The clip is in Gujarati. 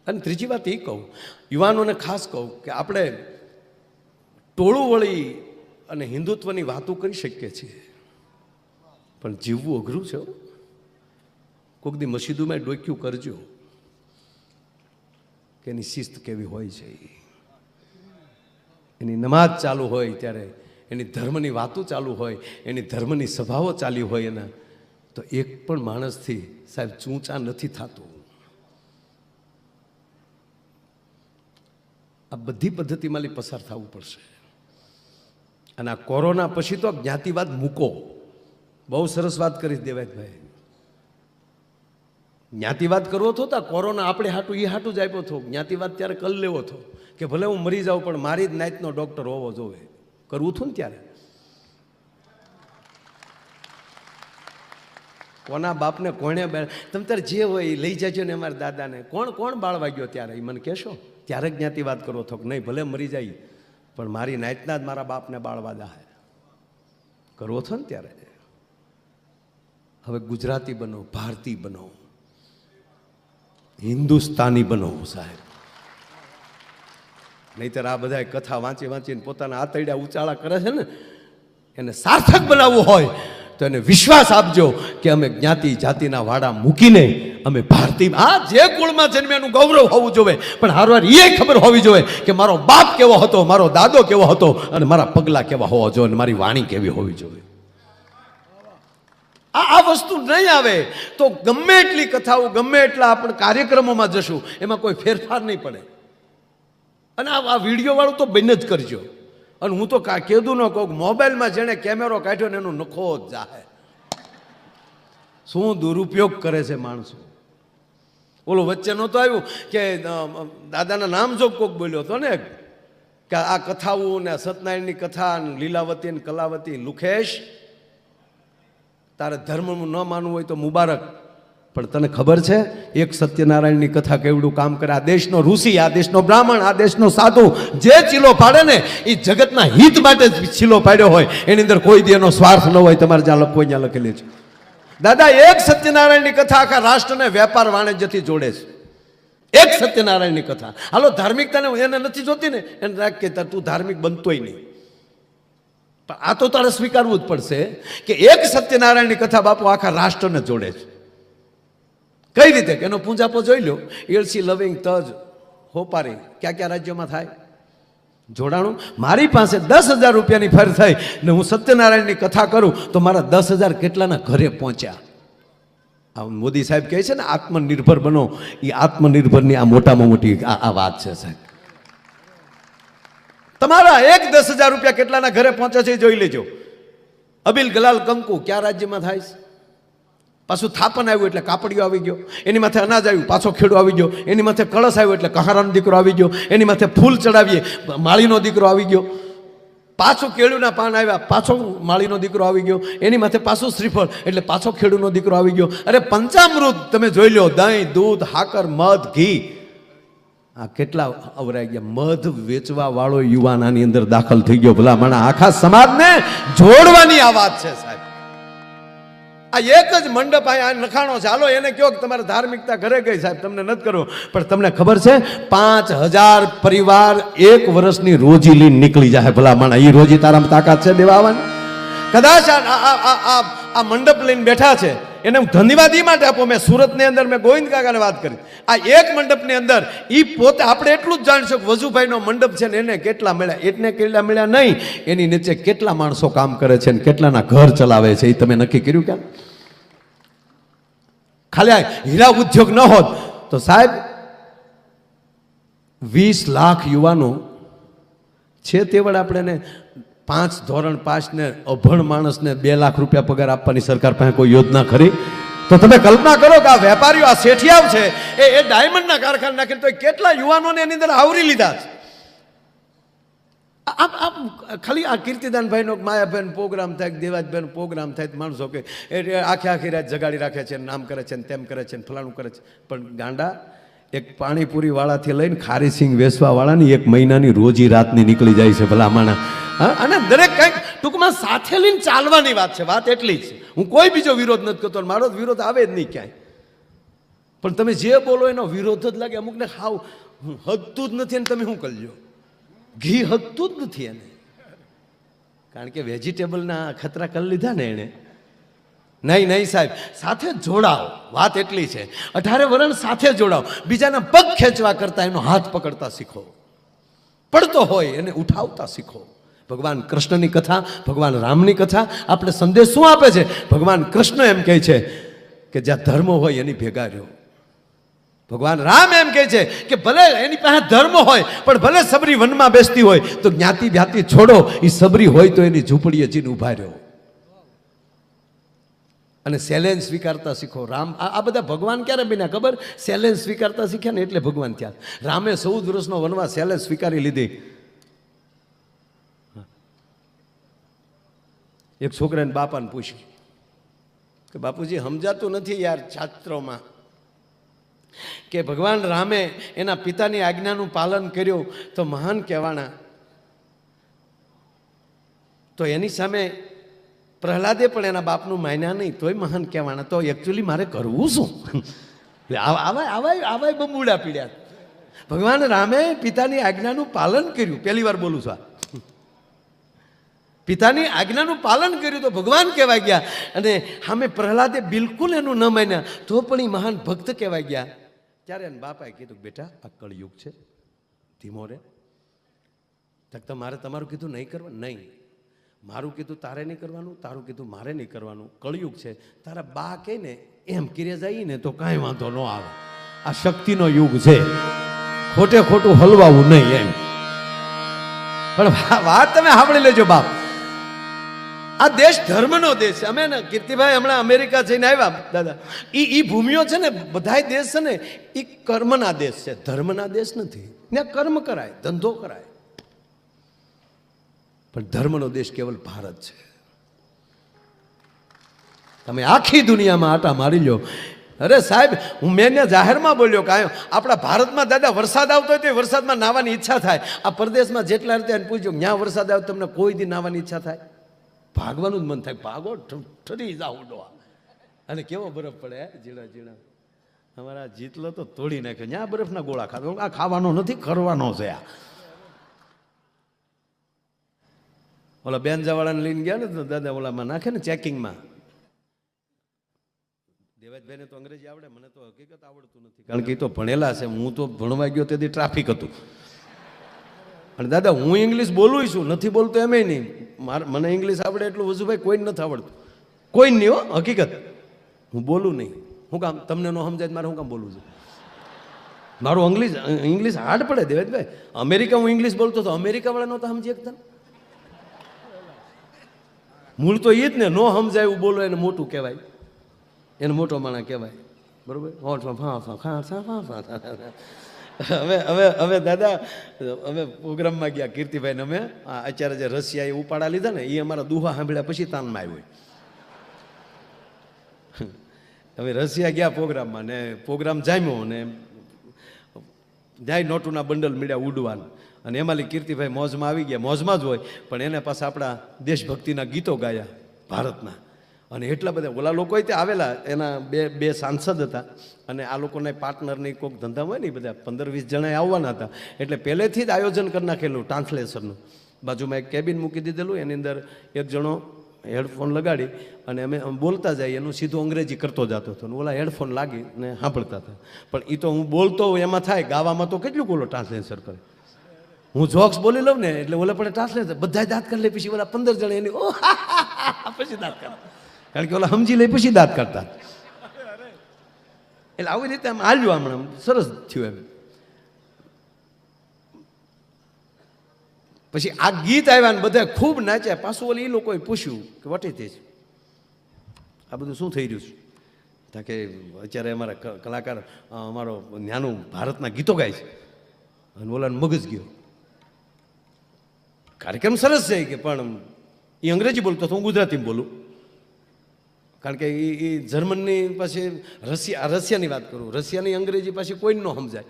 અને ત્રીજી વાત એ કહું, યુવાનોને ખાસ કહું કે આપણે ટોળું વળી અને હિન્દુત્વની વાતો કરી શકીએ છીએ, પણ જીવવું અઘરું છે. કોઈક દી મસ્જિદોમાં ડોક્યું કરજો કે એની શિસ્ત કેવી હોય છે. એની નમાજ ચાલુ હોય ત્યારે, એની ધર્મની વાતો ચાલુ હોય, એની ધર્મની સભાઓ ચાલી હોય એના, તો એક પણ માણસથી સાહેબ ચૂંચા નથી થતું. આ બધી પદ્ધતિમાંથી પસાર થવું પડશે. અને આ કોરોના પછી તો જ્ઞાતિવાદ મૂકો. બહુ સરસ વાત કરી દેવાયભાઈ. જ્ઞાતિવાદ કરવો હતો તો કોરોના આપણે હાટું એ હાટું જ આપ્યો હતો. જ્ઞાતિવાદ ત્યારે કરી લેવો હતો કે ભલે હું મરી જાઉં પણ મારી જ નાતનો ડૉક્ટર હોવો જોવે. કરવું હતું ને ત્યારે. કોના બાપને કોણે તમે તારે જે હોય એ લઈ જજો ને અમારા દાદાને. કોણ બાળવા ગયો ત્યારે એ મને કહેશો. ત્યારે જ્ઞાતિવાદ કરવો હતો કે નહીં ભલે મરી જાય પણ મારી નાતના જ મારા બાપને બાળવા દાહે. કરવો હતો ને ત્યારે. હવે ગુજરાતી બનો, ભારતીય બનો, હિન્દુસ્તાની બનો સાહેબ. નહીતર આ બધા કથા વાંચીને પોતાના આતરડા ઉચાળા કરે છે ને, એને સાર્થક બનાવવું હોય તો એને વિશ્વાસ આપજો કે અમે જ્ઞાતિ જાતિના વાડા મૂકીને અમે ભારતીય, આ જે કુળમાં જન્મ્યાનું ગૌરવ હોવું જોઈએ, પણ હારવાર એ ખબર હોવી જોઈએ કે મારો બાપ કેવો હતો, મારો દાદો કેવો હતો, અને મારા પગલા કેવા હોવા જોઈએ, અને મારી વાણી કેવી હોવી જોઈએ. આ વસ્તુ નહીં આવે તો ગમે એટલી કથાઓ, ગમે એટલા આપણે કાર્યક્રમોમાં જશું, એમાં કોઈ ફેરફાર નહીં પડે. અને આ વિડીયો વાળું તો બંધ જ કરજો. અને હું તો કીધું ન કહું, મોબાઈલમાં જેણે કેમેરો કાઢ્યો ને એનું નખો જ જાહે. શું દુરુપયોગ કરે છે માણસો. ઓલો વચ્ચે નહોતો આવ્યું કે દાદાના નામ જો કોક બોલ્યો હતો ને કે આ કથાઓ ને સત્યનારાયણની કથા, લીલાવતી ને કલાવતી, લુખેશ તારે ધર્મનું ન માનવું હોય તો મુબારક, પણ તને ખબર છે એક સત્યનારાયણની કથા કેવડું કામ કરે. આ દેશનો ઋષિ, આ દેશનો બ્રાહ્મણ, આ દેશનો સાધુ જે ચીલો પાડે ને એ જગતના હિત માટે જ ચીલો પાડ્યો હોય. એની અંદર કોઈ દી એનો સ્વાર્થ ન હોય. તમારે જ્યાં લખવું ત્યાં લખેલી છે. દાદા એક સત્યનારાયણની કથા આખા રાષ્ટ્રને વેપાર વાણિજ્યથી જોડે છે. એક સત્યનારાયણની કથા. હાલો ધાર્મિકતાને એને નથી જોતી ને, એને રાખ કે તું ધાર્મિક બનતોય નહીં. પણ આ તો તારે સ્વીકારવું જ પડશે કે એક સત્યનારાયણની કથા બાપુ આખા રાષ્ટ્રને જોડે છે. કઈ રીતે? એનો પૂંજાપો જોઈ લો. એલસી, લવિંગ, તજ, હોપારી ક્યાં રાજ્યોમાં થાય જોડાણું. મારી પાસે 10,000 રૂપિયાની ફેર થઈ ને હું સત્યનારાયણની કથા કરું તો મારા 10,000 કેટલાના ઘરે પહોંચ્યા. આ મોદી સાહેબ કહે છે ને આત્મનિર્ભર બનો, એ આત્મનિર્ભરની આ મોટામાં મોટી આ વાત છે સાહેબ. તમારા 10,000 રૂપિયા કેટલાના ઘરે પહોંચે છે જોઈ લેજો. અબિલ ગલાલ કંકુ ક્યાં રાજ્યમાં થાય છે? પાછું થાપન આવ્યું એટલે કાપડિયો આવી ગયો, એની માથે અનાજ આવ્યું પાછો ખેડૂ આવી ગયો, એની માથે કળશ આવ્યો એટલે કહારાનો દીકરો આવી ગયો, એની માથે ફૂલ ચડાવીએ માળીનો દીકરો આવી ગયો, પાછું કેળુના પાન આવ્યા પાછો માળીનો દીકરો આવી ગયો, એની માથે પાછું શ્રીફળ એટલે પાછો ખેડૂનો દીકરો આવી ગયો. અરે પંચામૃત તમે જોઈ લો, દહીં, દૂધ, હાકર, મધ, ઘી, આ કેટલા અવરાઈ ગયા. મધ વેચવા વાળો યુવાન આની અંદર દાખલ થઈ ગયો. ભલા માણા આખા સમાજને જોડવાની આ વાત છે સાહેબ. આ એક જ મંડપ આ નખાણો છે. હાલો એને કહો કે તમારે ધાર્મિકતા ઘરે ગઈ સાહેબ, તમને નથી કરવો. પણ તમને ખબર છે 5,000 પરિવાર એક વર્ષની રોજી લઈને નીકળી જાય. ભલા માણા એ રોજી તારામાં તાકાત છે દેવા આવવાની? કદાચ આ મંડપ લઈને બેઠા છે એને હું ધન્યવાદ એ માટે આપો. મેં સુરતની અંદર મેં ગોવિંદ કાકાને વાત કરી. આ એક મંડપની અંદર એ પોતે આપણે એટલું જ જાણશો કે વજુભાઈનો મંડપ છે ને એને કેટલા મળ્યા, એટલે કેટલા મળ્યા નહીં, એની નીચે કેટલા માણસો કામ કરે છે ને કેટલાના ઘર ચલાવે છે એ તમે નક્કી કર્યું ક્યાં? ખાલી આ હીરા ઉદ્યોગ ન હોત તો સાહેબ 20 લાખ યુવાનો છે તે વડે આપણે 5 ધોરણ પાસ ને અભણ માણસને 2 લાખ રૂપિયા પગાર આપવાની સરકાર પાસે કોઈ યોજના ખરી? તો તમે કલ્પના કરો કે આ વેપારીઓ, આ શેઠિયાઓ છે એ ડાયમંડના કારખાના નાખીને તો કેટલા યુવાનોને એની અંદર આવરી લીધા છે. ખાલી આ કીર્તિદાનભાઈનો માયાબેન પ્રોગ્રામ થાય, દેવાજભાઈનો પ્રોગ્રામ થાય, માણસો કે આખી રાત જગાડી રાખે છે, નામ કરે છે, તેમ કરે છે, ફલાણું કરે છે. પણ ગાંડા એક પાણીપુરી વાળાથી લઈને ખારી સિંગ વેચવા વાળાની 1 મહિનાની રોજી રાતની નીકળી જાય છે ભલા માણા. અને દરેક કંઈક ટૂંકમાં સાથે લઈને ચાલવાની વાત છે. વાત એટલી જ છે. હું કોઈ બીજો વિરોધ નથી કરતો, મારો વિરોધ આવે જ નહીં ક્યાંય. પણ તમે જે બોલો એનો વિરોધ જ લાગે. અમુકને હાવ હદતું જ નથી અને તમે શું કરજો, ઘી હદતું જ નથી એને, કારણ કે વેજીટેબલના ખતરા કરી લીધા ને એણે. નહીં સાહેબ, સાથે જોડાઓ, વાત એટલી છે. 18 વરણ સાથે જોડાઓ, બીજાના પગ ખેંચવા કરતા એનો હાથ પકડતા શીખો, પડતો હોય એને ઉઠાવતા શીખો. ભગવાન કૃષ્ણની કથા, ભગવાન રામની કથા આપણે સંદેશ શું આપે છે? ભગવાન કૃષ્ણ એમ કહે છે કે જ્યાં ધર્મ હોય એની ભેગા રહ્યો. ભગવાન રામ એમ કહે છે કે ભલે એની પાસે ધર્મ હોય પણ ભલે સબરી વનમાં બેસતી હોય તો જ્ઞાતિ વ્યાતિ છોડો, એ સબરી હોય તો એની ઝૂંપડીએ જઈને ઉભા રહ્યો અને ચેલેન્જ સ્વીકારતા શીખો. રામ આ બધા ભગવાન ક્યારે બન્યા ખબર? ચેલેન્જ સ્વીકારતા શીખ્યા ને એટલે ભગવાન થયા. રામે 14 વર્ષનો વનવાસ ચેલેન્જ સ્વીકારી લીધી. એક છોકરાને બાપાને પૂછ્યું કે બાપુજી સમજાતું નથી યાર શાસ્ત્રોમાં કે ભગવાન રામે એના પિતાની આજ્ઞાનું પાલન કર્યું તો મહાન કહેવાના, તો એની સામે પ્રહલાદે પણ એના બાપનું માન્યા નહીં તોય મહાન કહેવાના, તો એકચ્યુઅલી મારે કરવું શું? આવા બમૂડા પીડ્યા. ભગવાન રામે પિતાની આજ્ઞાનું પાલન કર્યું, પહેલી વાર બોલું છું, પિતાની આજ્ઞાનું પાલન કર્યું તો ભગવાન કહેવાય ગયા. અને સામે પ્રહલાદે બિલકુલ એનું ન માન્યા તો પણ એ મહાન ભક્ત કહેવાય ગયા. ત્યારે એને બાપાએ કીધું બેટા આ કળયુગ છે, ધીમો રે. મારે તમારું કીધું નહીં કરવાનું, નહીં મારું કીધું તારે નહીં કરવાનું, તારું કીધું મારે નહીં કરવાનું. કળયુગ છે, તારા બા કહે ને એમ કરીએ જઈએ ને તો કાંઈ વાંધો ન આવે. આ શક્તિનો યુગ છે, ખોટે ખોટું હલવાવું નહીં એમ. પણ વાત તમે સાંભળી લેજો બાપ, આ દેશ ધર્મનો દેશ છે. અમે ને કીર્તિભાઈ હમણાં અમેરિકા જઈને આવ્યા દાદા, એ ભૂમિઓ છે ને બધાય દેશ છે ને એ કર્મના દેશ છે, ધર્મના દેશ નથી. ત્યાં કર્મ કરાય, ધંધો કરાય, પણ ધર્મનો દેશ કેવલ ભારત છે. તમે આખી દુનિયામાં આટા મારી લો. અરે સાહેબ, મેં જાહેરમાં બોલ્યો કે આપણા ભારતમાં દાદા વરસાદ આવતો હોય તો વરસાદમાં નાહવાની ઈચ્છા થાય. આ પરદેશમાં જેટલા રીતે એને પૂછ્યું ત્યાં વરસાદ આવે તમને કોઈ દી નાહવાની ઈચ્છા થાય? ભાગવાનું જ મન થાય. ભાગો ઠરી જાવ ડોવા. અને કેવો બરફ પડે ઝીણા ઝીણા. અમારા જીતલો તો તોડી નાખ્યો. ત્યાં બરફના ગોળા ખાતો. આ ખાવાનો નથી, કરવાનો છે. આ ઓલા બેનજાવાળાને લઈને ગયા ને તો દાદા ઓલામાં નાખે ને ચેકિંગમાં. દેવાજભાઈને તો અંગ્રેજી આવડે, મને તો હકીકત આવડતું નથી, કારણ કે એ તો ભણેલા છે. હું તો ભણવા ગયો તેથી ટ્રાફિક હતું. અને દાદા હું ઇંગ્લિશ બોલું છું, નથી બોલતો એમ નહીં. મને ઇંગ્લિશ આવડે એટલું વજુભાઈ કોઈને નથી આવડતું, કોઈ નહીં હો, હકીકત. હું બોલું નહીં. હું કામ તમને ન સમજાય મારે હું કામ બોલું છું? મારું ઇંગ્લિશ હાર્ડ પડે દેવાજભાઈ. અમેરિકા હું ઇંગ્લિશ બોલતો હતો, અમેરિકાવાળા નહોતા સમજી શકતા. મૂળ તો એ જ ને, નો સમજાય એવું બોલો એને મોટું કહેવાય, એને મોટો માણસ કહેવાય. બરોબર? હવે દાદા અમે પ્રોગ્રામમાં ગયા કીર્તિભાઈને, અમે અત્યારે જે રશિયાએ ઉપાડા લીધા ને એ અમારા દુહા સાંભળ્યા પછી તાનમાં આવ્યો. હવે રશિયા ગયા પ્રોગ્રામમાં ને પ્રોગ્રામ જામ્યો ને જાય નોટોના બંડલ મળ્યા ઉડવાના. અને એમાંલી કીર્તિભાઈ મોજમાં આવી ગયા, મોજમાં જ હોય, પણ એને પાસે આપણા દેશભક્તિના ગીતો ગાયા ભારતના. અને એટલા બધા ઓલા લોકો ત્યાં આવેલા, એના બે સાંસદ હતા અને આ લોકોના પાર્ટનરની કોઈક ધંધા હોય ને બધા 15-20 જણા આવવાના હતા. એટલે પહેલેથી જ આયોજન કરી નાખેલું ટ્રાન્સલેશનનું. બાજુમાં એક કેબિન મૂકી દીધેલું, એની અંદર એક જણો હેડફોન લગાડી અને અમે બોલતા જઈએ, એનું સીધું અંગ્રેજી કરતો જતો હતો. ઓલા હેડફોન લાગી ને સાંભળતા હતા. પણ એ તો હું બોલતો હોઉં એમાં થાય, ગાવામાં તો કેટલું બોલો ટ્રાન્સલેશન કરે. હું જોક્સ બોલી લઉં ને એટલે ઓલા પણ ટ્રાન્સલેશન બધા દાંત કરી લે, પછી ઓલા 15 જણા એની ઓ પછી દાંત કરે, કારણ કે ઓલા સમજી લે પછી દાંત કરતા. એટલે આવી રીતે આમ હાલ્યું, હમણાં સરસ થયું એમ. પછી આ ગીત આવ્યા ને બધા ખૂબ નાચ્યા. પાછું ઓલી એ લોકોએ પૂછ્યું કે વોટ ઇઝ ધીસ, આ બધું શું થઈ રહ્યું છે? કારણ કે અત્યારે અમારા કલાકાર અમારો નાનું ભારતના ગીતો ગાય છે. અને ઓલાને મગજ ગયો, કાર્યક્રમ સરસ છે કે પણ એ અંગ્રેજી બોલતો તો હું ગુજરાતીમાં બોલું, કારણ કે એ જર્મનની પાસે રશિયાની વાત કરું, રશિયાની અંગ્રેજી પાસે કોઈ ન સમજાય.